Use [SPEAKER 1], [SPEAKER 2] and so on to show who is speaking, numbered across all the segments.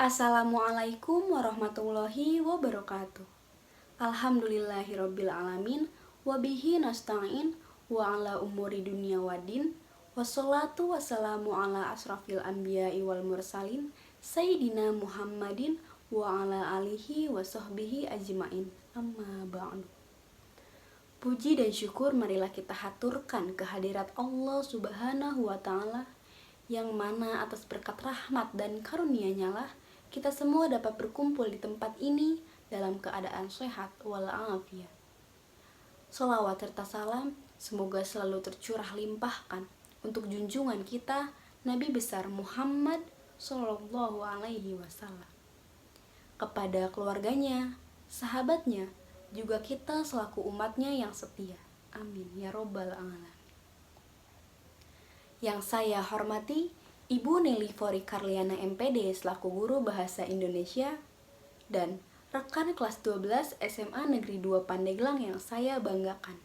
[SPEAKER 1] Assalamualaikum warahmatullahi wabarakatuh. Alhamdulillahirabbil alamin wa bihi nasta'in wa ala umuri dunya waddin. Wassalatu wassalamu ala asrafil anbiya'i wal mursalin sayyidina Muhammadin wa ala alihi wa sahbihi ajmain. Amma ba'du. Puji dan syukur marilah kita haturkan kehadirat Allah Subhanahu wa taala, yang mana atas berkat rahmat dan karunia-Nya lah kita semua dapat berkumpul di tempat ini dalam keadaan sehat walafiat. Sholawat serta salam semoga selalu tercurah limpahkan untuk junjungan kita Nabi besar Muhammad Sallallahu Alaihi Wasallam, kepada keluarganya, sahabatnya, juga kita selaku umatnya yang setia. Amin ya robbal alamin. Yang saya hormati Ibu Nelly Fori Karliana MPD selaku guru Bahasa Indonesia, dan rekan kelas 12 SMA Negeri 2 Pandeglang yang saya banggakan.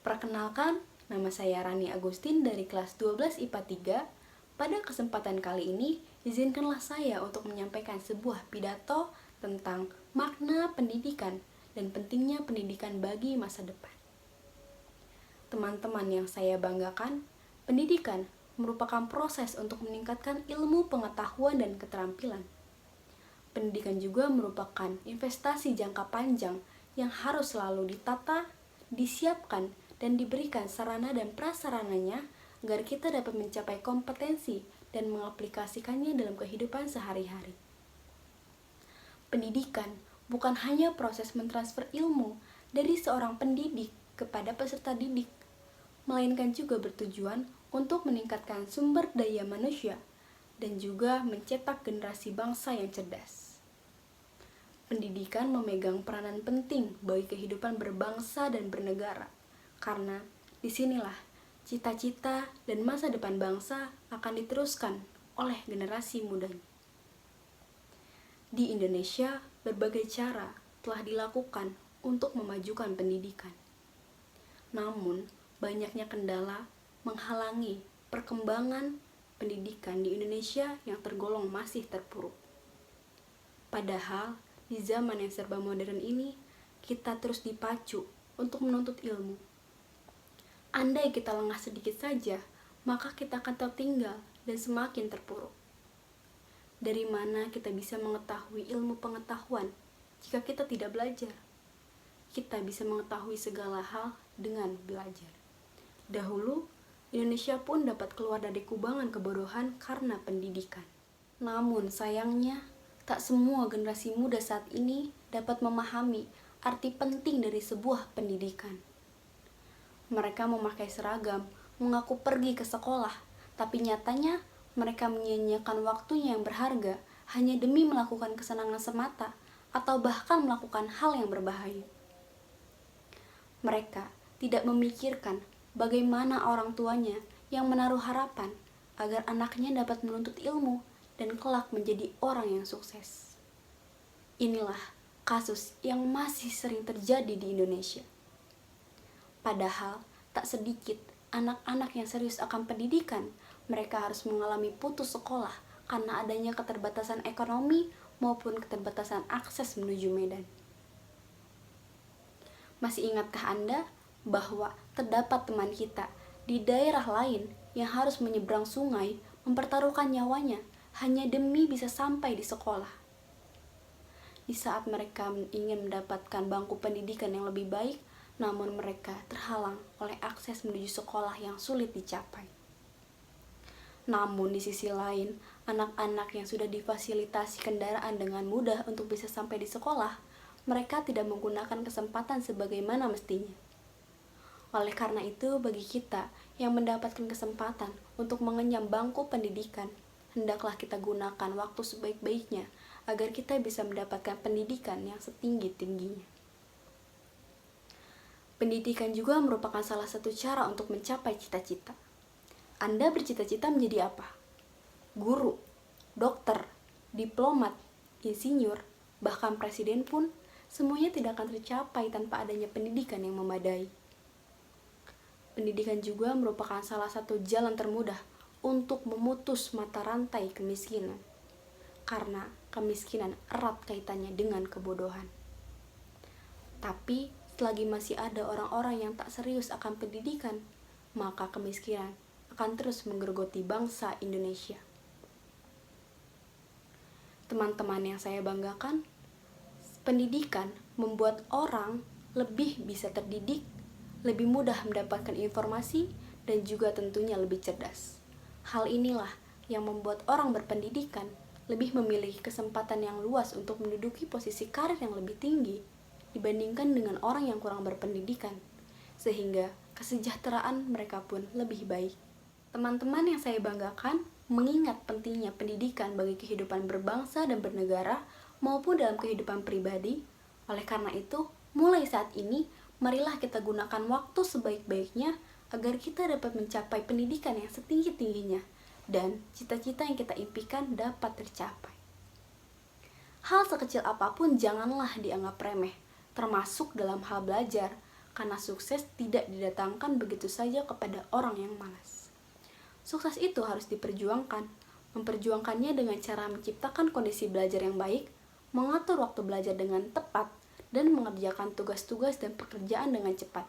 [SPEAKER 1] Perkenalkan, nama saya Rani Agustin dari kelas 12 IPA 3. Pada kesempatan kali ini, izinkanlah saya untuk menyampaikan sebuah pidato tentang makna pendidikan dan pentingnya pendidikan bagi masa depan. Teman-teman yang saya banggakan, pendidikan merupakan proses untuk meningkatkan ilmu pengetahuan dan keterampilan. Pendidikan juga merupakan investasi jangka panjang yang harus selalu ditata, disiapkan, dan diberikan sarana dan prasarananya agar kita dapat mencapai kompetensi dan mengaplikasikannya dalam kehidupan sehari-hari. Pendidikan bukan hanya proses mentransfer ilmu dari seorang pendidik kepada peserta didik, melainkan juga bertujuan untuk meningkatkan sumber daya manusia dan juga mencetak generasi bangsa yang cerdas. Pendidikan memegang peranan penting bagi kehidupan berbangsa dan bernegara, karena disinilah cita-cita dan masa depan bangsa akan diteruskan oleh generasi mudanya. Di Indonesia, berbagai cara telah dilakukan untuk memajukan pendidikan. Namun, banyaknya kendala menghalangi perkembangan pendidikan di Indonesia yang tergolong masih terpuruk. Padahal, di zaman yang serba modern ini, kita terus dipacu untuk menuntut ilmu. Andai kita lengah sedikit saja, maka kita akan tertinggal dan semakin terpuruk. Dari mana kita bisa mengetahui ilmu pengetahuan jika kita tidak belajar? Kita bisa mengetahui segala hal dengan belajar. Dahulu, Indonesia pun dapat keluar dari kubangan kebodohan karena pendidikan. Namun sayangnya, tak semua generasi muda saat ini dapat memahami arti penting dari sebuah pendidikan. Mereka memakai seragam, mengaku pergi ke sekolah, tapi nyatanya mereka menyia-nyiakan waktunya yang berharga hanya demi melakukan kesenangan semata atau bahkan melakukan hal yang berbahaya. Mereka tidak memikirkan bagaimana orang tuanya yang menaruh harapan agar anaknya dapat menuntut ilmu dan kelak menjadi orang yang sukses. Inilah kasus yang masih sering terjadi di Indonesia. Padahal tak sedikit anak-anak yang serius akan pendidikan, mereka harus mengalami putus sekolah karena adanya keterbatasan ekonomi maupun keterbatasan akses menuju Medan. Masih ingatkah Anda bahwa terdapat teman kita di daerah lain yang harus menyeberang sungai mempertaruhkan nyawanya hanya demi bisa sampai di sekolah? Di saat mereka ingin mendapatkan bangku pendidikan yang lebih baik, namun mereka terhalang oleh akses menuju sekolah yang sulit dicapai. Namun di sisi lain, anak-anak yang sudah difasilitasi kendaraan dengan mudah untuk bisa sampai di sekolah, mereka tidak menggunakan kesempatan sebagaimana mestinya. Oleh karena itu, bagi kita yang mendapatkan kesempatan untuk mengenyam bangku pendidikan, hendaklah kita gunakan waktu sebaik-baiknya agar kita bisa mendapatkan pendidikan yang setinggi-tingginya. Pendidikan juga merupakan salah satu cara untuk mencapai cita-cita. Anda bercita-cita menjadi apa? Guru, dokter, diplomat, insinyur, bahkan presiden pun semuanya tidak akan tercapai tanpa adanya pendidikan yang memadai. Pendidikan juga merupakan salah satu jalan termudah untuk memutus mata rantai kemiskinan. karena kemiskinan erat kaitannya dengan kebodohan. Tapi selagi masih ada orang-orang yang tak serius akan pendidikan, maka kemiskinan akan terus menggerogoti bangsa Indonesia. Teman-teman yang saya banggakan, pendidikan membuat orang lebih bisa terdidik, lebih mudah mendapatkan informasi, dan juga tentunya lebih cerdas. Hal inilah yang membuat orang berpendidikan lebih memiliki kesempatan yang luas untuk menduduki posisi karir yang lebih tinggi dibandingkan dengan orang yang kurang berpendidikan, sehingga kesejahteraan mereka pun lebih baik. Teman-teman yang saya banggakan, mengingat pentingnya pendidikan bagi kehidupan berbangsa dan bernegara maupun dalam kehidupan pribadi. Oleh karena itu, mulai saat ini, marilah kita gunakan waktu sebaik-baiknya agar kita dapat mencapai pendidikan yang setinggi-tingginya dan cita-cita yang kita impikan dapat tercapai. Hal sekecil apapun janganlah dianggap remeh, termasuk dalam hal belajar, karena sukses tidak didatangkan begitu saja kepada orang yang malas. Sukses itu harus diperjuangkan, memperjuangkannya dengan cara menciptakan kondisi belajar yang baik, mengatur waktu belajar dengan tepat, dan mengerjakan tugas-tugas dan pekerjaan dengan cepat.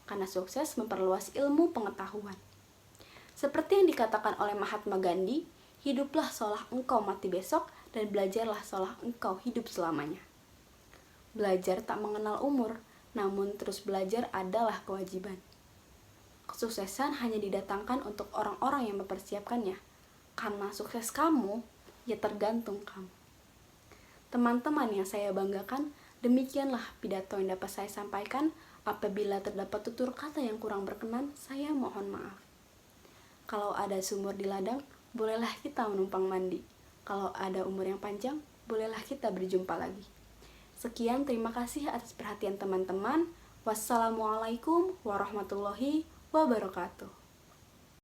[SPEAKER 1] Karena sukses memperluas ilmu pengetahuan. Seperti yang dikatakan oleh Mahatma Gandhi, hiduplah seolah engkau mati besok dan belajarlah seolah engkau hidup selamanya. Belajar tak mengenal umur, namun terus belajar adalah kewajiban. Kesuksesan hanya didatangkan untuk orang-orang yang mempersiapkannya, karena sukses kamu, ya tergantung kamu. Teman-teman yang saya banggakan, demikianlah pidato yang dapat saya sampaikan. Apabila terdapat tutur kata yang kurang berkenan, saya mohon maaf. Kalau ada sumur di ladang, bolehlah kita menumpang mandi. Kalau ada umur yang panjang, bolehlah kita berjumpa lagi. Sekian, terima kasih atas perhatian teman-teman. Wassalamualaikum warahmatullahi wabarakatuh.